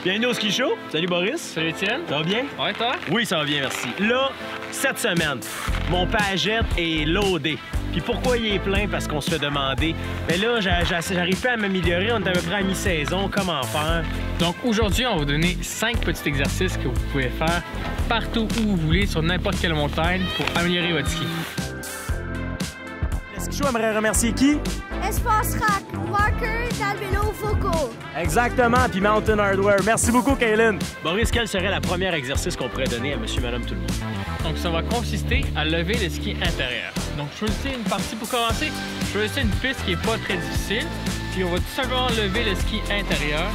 Bienvenue au ski show. Salut Boris. Salut Étienne. Ça va bien? Ouais, toi? Oui, ça va bien, merci. Là, cette semaine, mon Pagette est loadé. Puis pourquoi il est plein? Parce qu'on se fait demander. Mais là, j'arrive pas à m'améliorer. On est à peu près à mi-saison. Comment faire? Donc aujourd'hui, on va vous donner 5 petits exercices que vous pouvez faire partout où vous voulez, sur n'importe quelle montagne, pour améliorer votre ski. Le ski show aimerait remercier qui? Espace Rack, Walker dans le vélo Foco. Exactement, puis Mountain Hardware. Merci beaucoup, Kaylin. Boris, quel serait le premier exercice qu'on pourrait donner à monsieur, madame, tout le monde? Donc ça va consister à lever le ski intérieur. Donc choisissez une partie pour commencer. Choisissez une piste qui n'est pas très difficile. Puis on va tout simplement lever le ski intérieur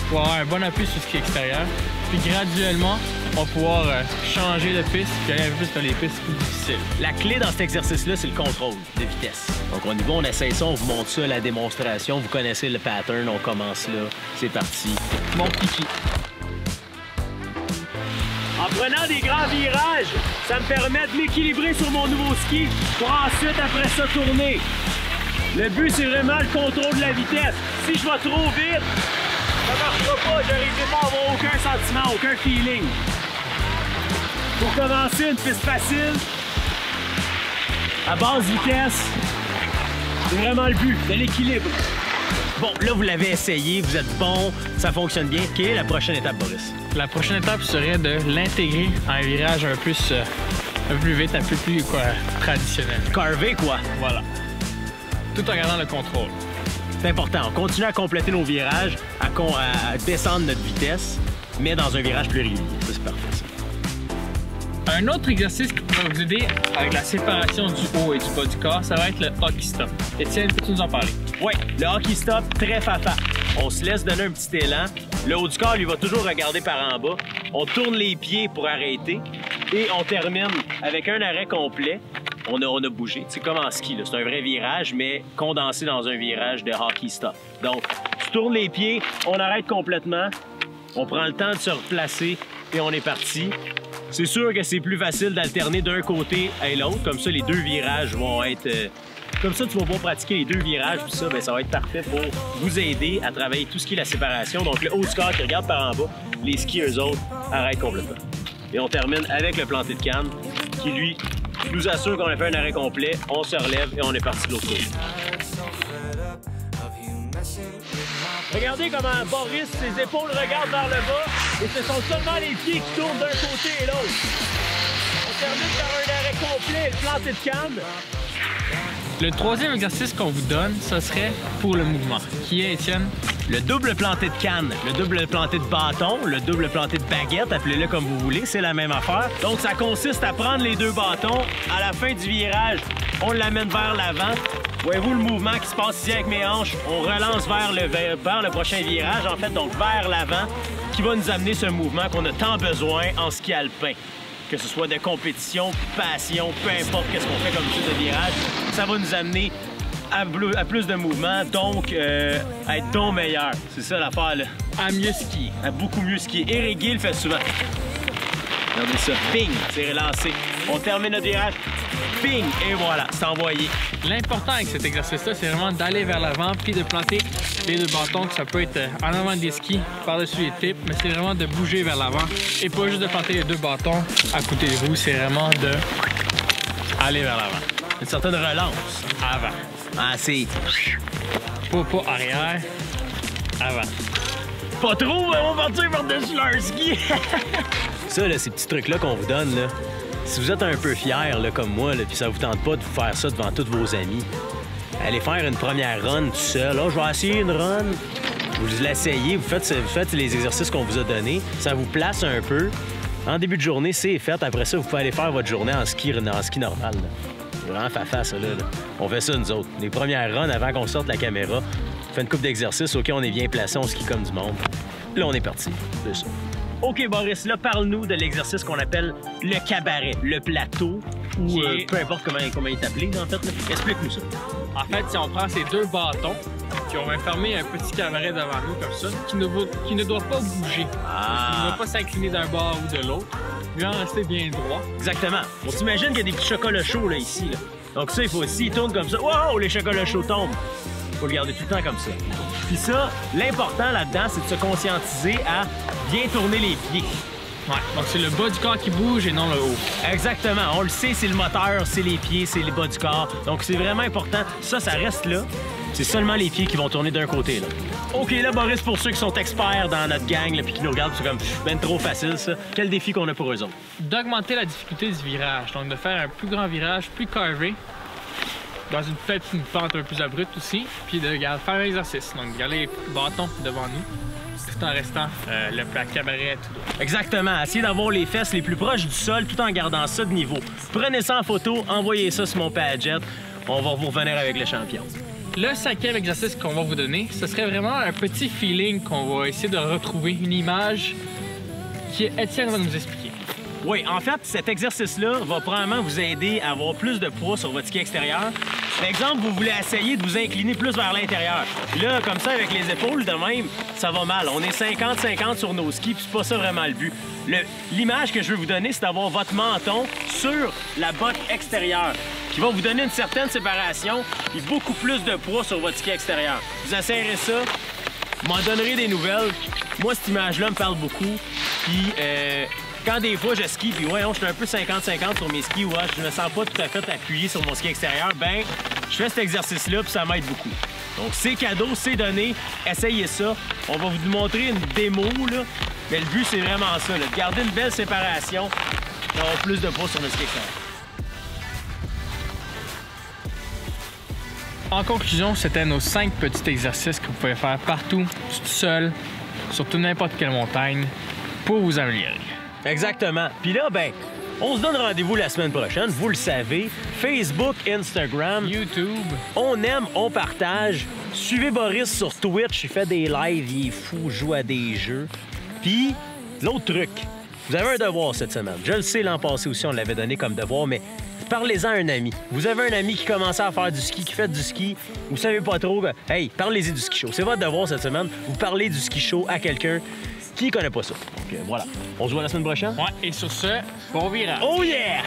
pour avoir un bon appui sur le ski extérieur. Puis graduellement, on va pouvoir changer de piste et aller un peu plus dans les pistes plus difficiles. La clé dans cet exercice-là, c'est le contrôle de vitesse. Donc on y va, on essaye ça, on vous montre ça à la démonstration. Vous connaissez le pattern, on commence là. C'est parti. Mon kiki. En prenant des grands virages, ça me permet de m'équilibrer sur mon nouveau ski pour ensuite, après ça, tourner. Le but, c'est vraiment le contrôle de la vitesse. Si je vais trop vite, ça ne marchera pas. J'arriverai pas à avoir aucun sentiment, aucun feeling. Pour commencer, une piste facile, à basse vitesse, c'est vraiment le but, de l'équilibre. Bon, là, vous l'avez essayé, vous êtes bon, ça fonctionne bien. Quelle est la prochaine étape, Boris? La prochaine étape serait de l'intégrer à un virage un peu plus vite, un peu plus traditionnel. Carvé, quoi? Voilà. Tout en gardant le contrôle. C'est important. On continue à compléter nos virages, à descendre notre vitesse, mais dans un virage plus régulier. Ça, c'est parfait, ça. Un autre exercice qui pourrait vous aider avec la séparation du haut et du bas du corps, ça va être le hockey stop. Étienne, peux-tu nous en parler? Oui, le hockey stop, très fafa. On se laisse donner un petit élan. Le haut du corps, lui, va toujours regarder par en bas. On tourne les pieds pour arrêter et on termine avec un arrêt complet. On a bougé. C'est comme en ski, c'est un vrai virage, mais condensé dans un virage de hockey stop. Donc, tu tournes les pieds, on arrête complètement, on prend le temps de se replacer et on est parti. C'est sûr que c'est plus facile d'alterner d'un côté à l'autre, comme ça les deux virages vont être... Comme ça, tu vas pouvoir pratiquer les deux virages, puis ça, ça va être parfait pour vous aider à travailler tout ce qui est la séparation. Donc le haut du corps qui regarde par en bas, les skis, eux autres, arrêtent complètement. Et on termine avec le planté de canne, qui lui nous assure qu'on a fait un arrêt complet, on se relève et on est parti de l'autre côté. Regardez comment Boris, ses épaules regardent vers le bas et ce sont seulement les pieds qui tournent d'un côté et l'autre. On termine par un arrêt complet et le planté de canne. Le troisième exercice qu'on vous donne, ce serait pour le mouvement, qui est, Étienne? Le double planté de canne, le double planté de bâton, le double planté de baguette, appelez-le comme vous voulez, c'est la même affaire. Donc ça consiste à prendre les deux bâtons, à la fin du virage, on l'amène vers l'avant. Voyez-vous le mouvement qui se passe ici avec mes hanches? On relance vers le prochain virage, en fait, donc vers l'avant, qui va nous amener ce mouvement qu'on a tant besoin en ski alpin. Que ce soit de compétition, passion, peu importe qu'est-ce qu'on fait comme type de virage, ça va nous amener à plus de mouvements, donc à être donc meilleur. C'est ça l'affaire, là. À mieux skier. À beaucoup mieux skier. Eric Gill le fait souvent. Regardez ça. Ping, c'est relancé. On termine notre virage. Ping, et voilà, c'est envoyé. L'important avec cet exercice-là, c'est vraiment d'aller vers l'avant puis de planter les deux bâtons, que ça peut être en avant des skis, par-dessus les tips, mais c'est vraiment de bouger vers l'avant et pas juste de planter les deux bâtons à côté de vous, c'est vraiment de aller vers l'avant. Une certaine relance. Avant. Ah, c'est... Pas arrière, avant. Pas trop, mais on va partir par-dessus leur ski. Ça, là, ces petits trucs-là qu'on vous donne, là, si vous êtes un peu fier, là, comme moi, puis ça vous tente pas de vous faire ça devant tous vos amis, allez faire une première run tout seul. Là, je vais essayer une run. Vous l'essayez, vous faites les exercices qu'on vous a donnés. Ça vous place un peu. En début de journée, c'est fait. Après ça, vous pouvez aller faire votre journée en ski normal. C'est vraiment fafa, ça, là. On fait ça, nous autres. Les premières runs, avant qu'on sorte la caméra, on fait une couple d'exercices. OK, on est bien placé, on skie comme du monde. Là, on est parti. C'est ça. OK, Boris, là, parle-nous de l'exercice qu'on appelle le cabaret, le plateau, ou peu importe comment il est appelé, en fait. Explique-nous ça. En fait, si on prend ces deux bâtons, puis on va fermer un petit cabaret devant nous, comme ça, qui ne doit pas bouger. Ah. Il ne doit pas s'incliner d'un bord ou de l'autre. Il va rester bien droit. Exactement. On s'imagine qu'il y a des petits chocolats chauds, là, ici, là. Donc ça, il faut aussi, ils tournent comme ça. Wow, les chocolats chauds tombent. Faut le garder tout le temps comme ça. Puis ça, l'important là-dedans, c'est de se conscientiser à bien tourner les pieds. Ouais, donc c'est le bas du corps qui bouge et non le haut. Exactement. On le sait, c'est le moteur, c'est les pieds, c'est le bas du corps. Donc c'est vraiment important. Ça reste là. C'est seulement les pieds qui vont tourner d'un côté, là. OK, là, Boris, pour ceux qui sont experts dans notre gang, là, puis qui nous regardent, c'est comme, ben trop facile, ça. Quel défi qu'on a pour eux autres? D'augmenter la difficulté du virage, donc de faire un plus grand virage, plus carré, dans peut-être une pente un peu plus abrupte aussi, puis de faire un exercice, donc de garder les bâtons devant nous, tout en restant le plat cabaret tout droit. Exactement. Essayez d'avoir les fesses les plus proches du sol tout en gardant ça de niveau. Prenez ça en photo, envoyez ça sur mon Padjet. On va vous revenir avec le champion. Le 5e exercice qu'on va vous donner, ce serait vraiment un petit feeling qu'on va essayer de retrouver, une image qu'Étienne va nous expliquer. Oui, en fait, cet exercice-là va probablement vous aider à avoir plus de poids sur votre ski extérieur. Par exemple, vous voulez essayer de vous incliner plus vers l'intérieur. Puis là, comme ça, avec les épaules de même, ça va mal. On est 50-50 sur nos skis, puis c'est pas ça vraiment le but. L'image que je veux vous donner, c'est d'avoir votre menton sur la botte extérieure, qui va vous donner une certaine séparation et beaucoup plus de poids sur votre ski extérieur. Vous essayerez ça, m'en donnerez des nouvelles. Moi, cette image-là me parle beaucoup. Puis, quand des fois je skie, puis ouais, je suis un peu 50-50 sur mes skis, ouais, je me sens pas tout à fait appuyé sur mon ski extérieur, ben, je fais cet exercice-là, puis ça m'aide beaucoup. Donc, c'est cadeau, c'est donné, essayez ça. On va vous montrer une démo, là, mais le but, c'est vraiment ça, là, de garder une belle séparation et d'avoir plus de poids sur le ski extérieur. En conclusion, c'était nos 5 petits exercices que vous pouvez faire partout, tout seul, sur n'importe quelle montagne, pour vous améliorer. Exactement. Puis là, ben, on se donne rendez-vous la semaine prochaine, vous le savez. Facebook, Instagram, YouTube. On aime, on partage. Suivez Boris sur Twitch, il fait des lives, il est fou, joue à des jeux. Puis, l'autre truc, vous avez un devoir cette semaine. Je le sais, l'an passé aussi, on l'avait donné comme devoir, mais parlez-en à un ami. Vous avez un ami qui commençait à faire du ski, qui fait du ski, vous savez pas trop, ben, hey, parlez-y du ski show. C'est votre devoir cette semaine. Vous parlez du ski show à quelqu'un qui connaît pas ça. Donc voilà. On se voit la semaine prochaine. Ouais, et sur ce, bon virage. Oh yeah!